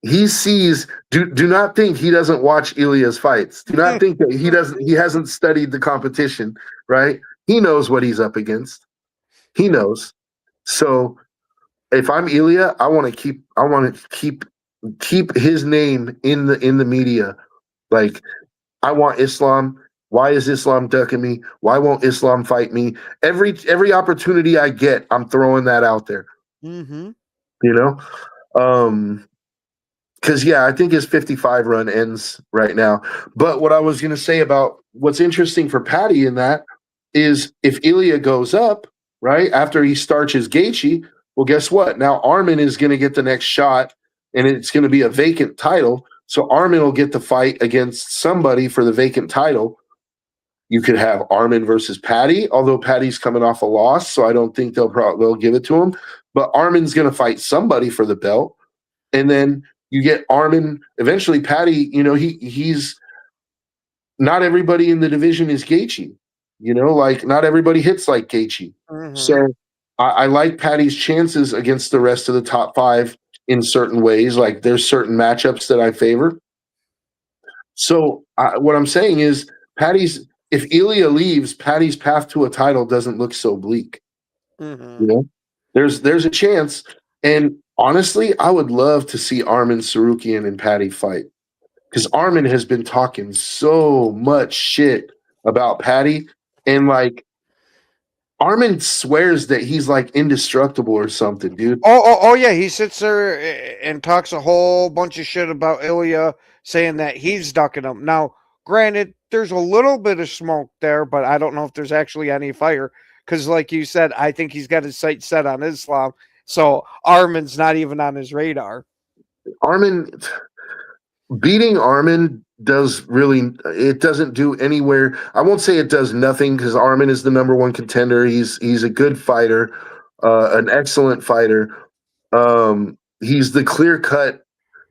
he sees. Do not think he doesn't watch Ilya's fights. Do not think that he hasn't studied the competition, right? He knows what he's up against. He knows. So if I'm Ilya, I want to keep his name in the media. Like, I want Islam. Why is Islam ducking me? Why won't Islam fight me? Every opportunity I get, I'm throwing that out there. Mm-hmm. You know? Because I think his 55 run ends right now. But what I was going to say about what's interesting for Patty in that is if Ilya goes up, right, after he starches Gaethje, well, guess what? Now Armin is going to get the next shot, and it's going to be a vacant title. So Armin will get the fight against somebody for the vacant title. You could have Armin versus Patty, although Patty's coming off a loss, so I don't think they'll give it to him. But Armin's going to fight somebody for the belt, and then you get Armin. Eventually, Patty. He's not everybody in the division is Gaethje. Like not everybody hits like Gaethje. Mm-hmm. So I like Patty's chances against the rest of the top 5 in certain ways. Like there's certain matchups that I favor. So what I'm saying is, if Ilya leaves, Patty's path to a title doesn't look so bleak. Mm-hmm. There's a chance, and honestly, I would love to see Armin Sarukian and Patty fight, because Armin has been talking so much shit about Patty, and like Armin swears that he's like indestructible or something, dude. Oh yeah, he sits there and talks a whole bunch of shit about Ilya, saying that he's ducking him. Now, granted, there's a little bit of smoke there, but I don't know if there's actually any fire, because like you said, I think he's got his sights set on Islam, so Armin's not even on his radar. Beating Armin doesn't do anywhere. I won't say it does nothing, because Armin is the number 1 contender. He's a good fighter, an excellent fighter. He's the clear cut,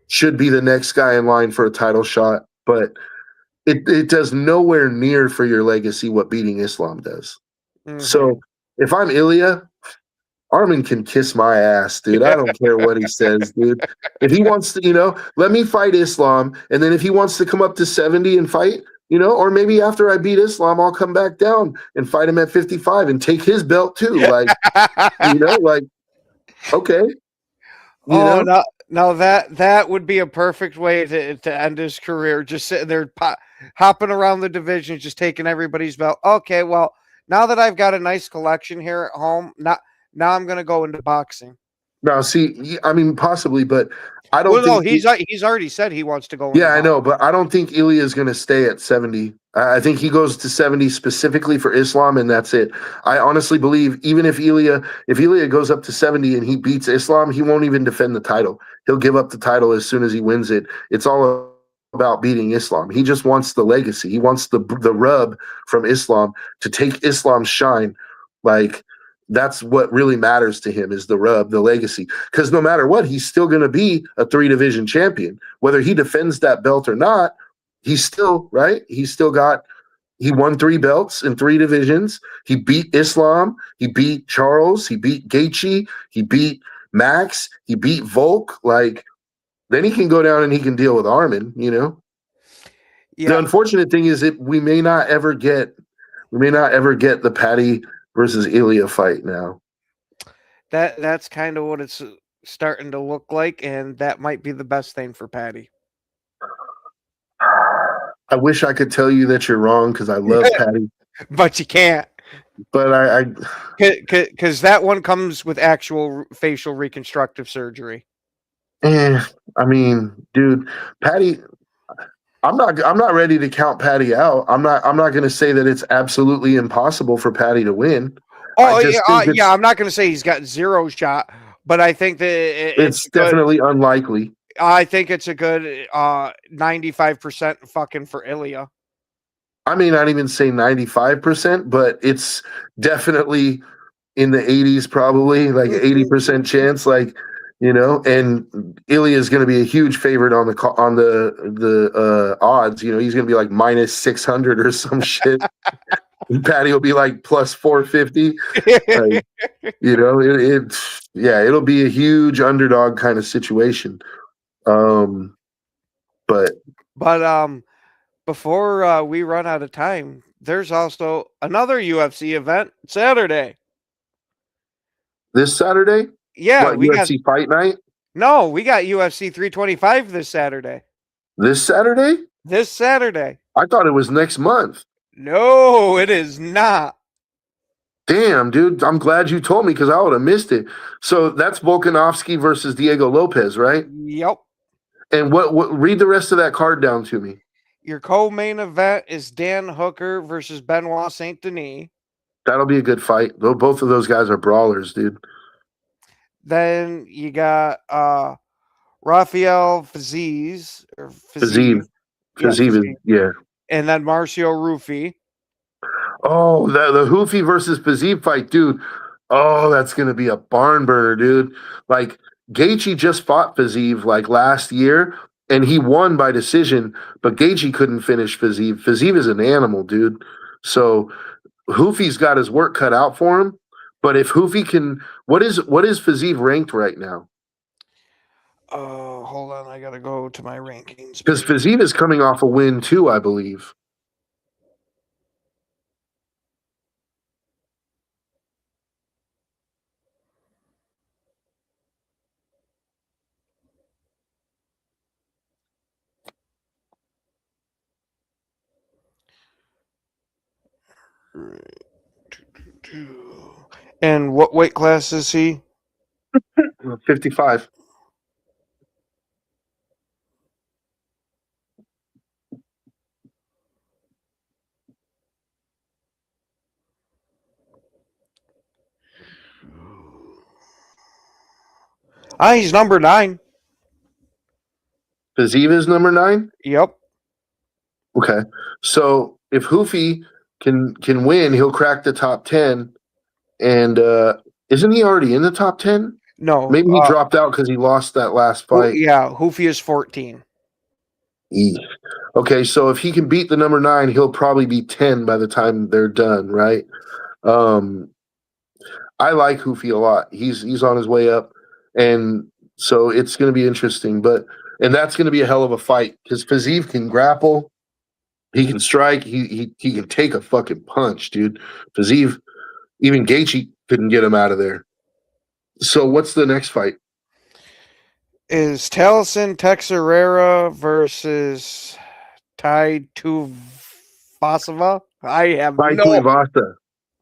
should be the next guy in line for a title shot, but it does nowhere near for your legacy what beating Islam does. Mm-hmm. So if I'm Ilya, Armin can kiss my ass, dude. I don't care what he says, dude. If he wants to, let me fight Islam. And then if he wants to come up to 70 and fight, or maybe after I beat Islam, I'll come back down and fight him at 55 and take his belt too. Like, okay. Now that would be a perfect way to end his career. Just sitting there hopping around the division, just taking everybody's belt. Okay, well, now that I've got a nice collection here at home, now I'm going to go into boxing. Now, see, I mean, possibly, but I don't. Well, no, he's already said he wants to go. Yeah, I know, but I don't think Ilya is going to stay at 70. I think he goes to 70 specifically for Islam, and that's it. I honestly believe even if Ilya goes up to 70 and he beats Islam, he won't even defend the title. He'll give up the title as soon as he wins it. It's all about beating Islam. He just wants the legacy. He wants the rub from Islam to take Islam's shine. Like, that's what really matters to him, is the rub, the legacy. Because no matter what, he's still going to be a 3-division champion. Whether he defends that belt or not, he's still, right? He won 3 belts in 3 divisions. He beat Islam. He beat Charles. He beat Gaethje. He beat Max. He beat Volk. Like, then he can go down and he can deal with Armin, Yeah. The unfortunate thing is that we may not ever get the Patty versus Ilya fight now. That's kind of what it's starting to look like, and that might be the best thing for Patty. I wish I could tell you that you're wrong, because I love Patty. But you can't. But I because that one comes with actual facial reconstructive surgery. I mean, dude, Patty, I'm not ready to count Patty out. I'm not going to say that it's absolutely impossible for Patty to win. Oh yeah, I'm not going to say he's got 0 shot, but I think that it's definitely unlikely. I think it's a good 95% fucking for Ilya. I may not even say 95%, but it's definitely in the 80s, probably like 80% chance. Like, and Ilya is going to be a huge favorite on the odds. He's going to be like minus 600 or some shit. Patty will be like plus 450. Like, it'll be a huge underdog kind of situation. But before we run out of time, there's also another UFC event Saturday. this Saturday, Yeah, what, UFC Fight Night? No, we got UFC 325 this Saturday. This Saturday? This Saturday. I thought it was next month. No, it is not. Damn, dude. I'm glad you told me because I would have missed it. So that's Volkanovski versus Diego Lopez, right? Yep. And what read the rest of that card down to me. Your co-main event is Dan Hooker versus Benoit Saint Denis. That'll be a good fight. Both of those guys are brawlers, dude. Then you got Rafael Fiziev. Fiziev, yeah. And then Marcio Ruffi. Oh, the Hoofy versus Fiziev fight, dude. Oh, that's going to be a barn burner, dude. Like, Gaethje just fought Fiziev like last year, and he won by decision, but Gaethje couldn't finish Fiziev. Fiziev is an animal, dude. So Hoofy's got his work cut out for him. But if Hoofy can, what is Fiziev ranked right now? Hold on, I gotta go to my rankings. Because Fiziev is coming off a win too, I believe. And what weight class is he? 55. He's number 9. Fiziev is number 9? Yep. Okay. So if Hoofy can win, he'll crack the top 10. And isn't he already in the top 10? No. Maybe he dropped out because he lost that last fight. Yeah, Hoofy is 14. Okay, so if he can beat the number 9, he'll probably be 10 by the time they're done, right? I like Hoofy a lot. He's on his way up, and so it's going to be interesting. And that's going to be a hell of a fight because Fiziev can grapple, he can strike, he can take a fucking punch, dude. Fiziev, even Gaethje couldn't get him out of there. So what's the next fight? Is Taliesin Texeira versus Tai Tuivasa? I have Tai no. Tuivasa.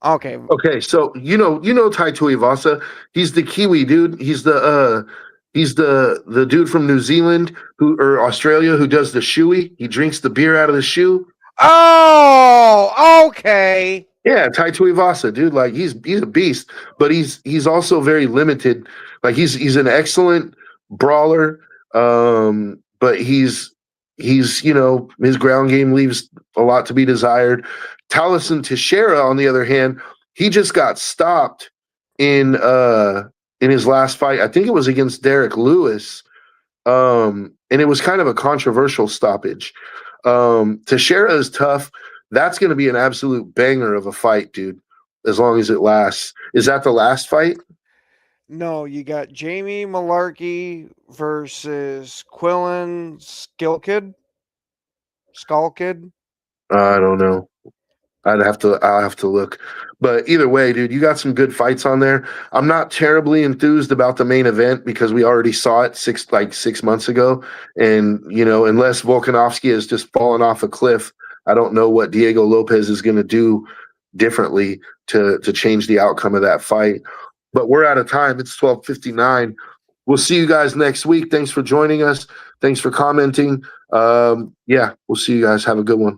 Okay. Okay, so you know Tai Tuivasa. He's the Kiwi dude. He's the dude from New Zealand or Australia who does the shoey. He drinks the beer out of the shoe. Oh, okay. Yeah, Tai Tuivasa, dude. Like he's a beast, but he's also very limited. Like he's an excellent brawler, but he's his ground game leaves a lot to be desired. Taliesin Teixeira, on the other hand, he just got stopped in his last fight. I think it was against Derek Lewis, and it was kind of a controversial stoppage. Teixeira is tough. That's going to be an absolute banger of a fight, dude, as long as it lasts. Is that the last fight? No, you got Jamie Malarkey versus Quillen Skullkid. I don't know. I'll have to look. But either way, dude, you got some good fights on there. I'm not terribly enthused about the main event because we already saw it 6 months ago. And, unless Volkanovski has just fallen off a cliff, I don't know what Diego Lopez is going to do differently to change the outcome of that fight. But we're out of time. It's 12:59. We'll see you guys next week. Thanks for joining us. Thanks for commenting. We'll see you guys. Have a good one.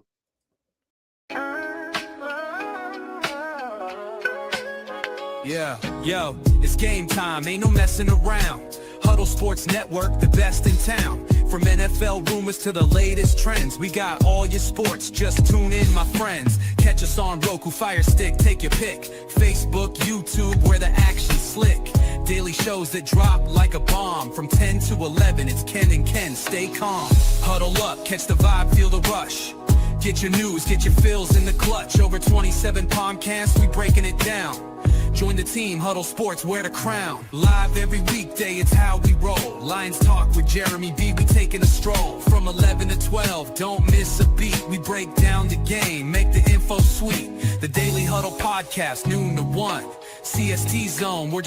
Yeah, yo, it's game time, ain't no messing around. Huddle Sports Network, the best in town. From NFL rumors to the latest trends, we got all your sports, just tune in, my friends. Catch us on Roku, Fire Stick, take your pick. Facebook, YouTube, where the action's slick. Daily shows that drop like a bomb. From 10 to 11, it's Ken and Ken, stay calm. Huddle up, catch the vibe, feel the rush. Get your news, get your fills in the clutch. Over 27 podcasts, we breaking it down. Join the team, Huddle Sports, wear the crown. Live every weekday, it's how we roll. Lions Talk with Jeremy B, we taking a stroll. From 11 to 12, don't miss a beat. We break down the game, make the info sweet. The Daily Huddle Podcast, noon to 1. CST Zone, we're just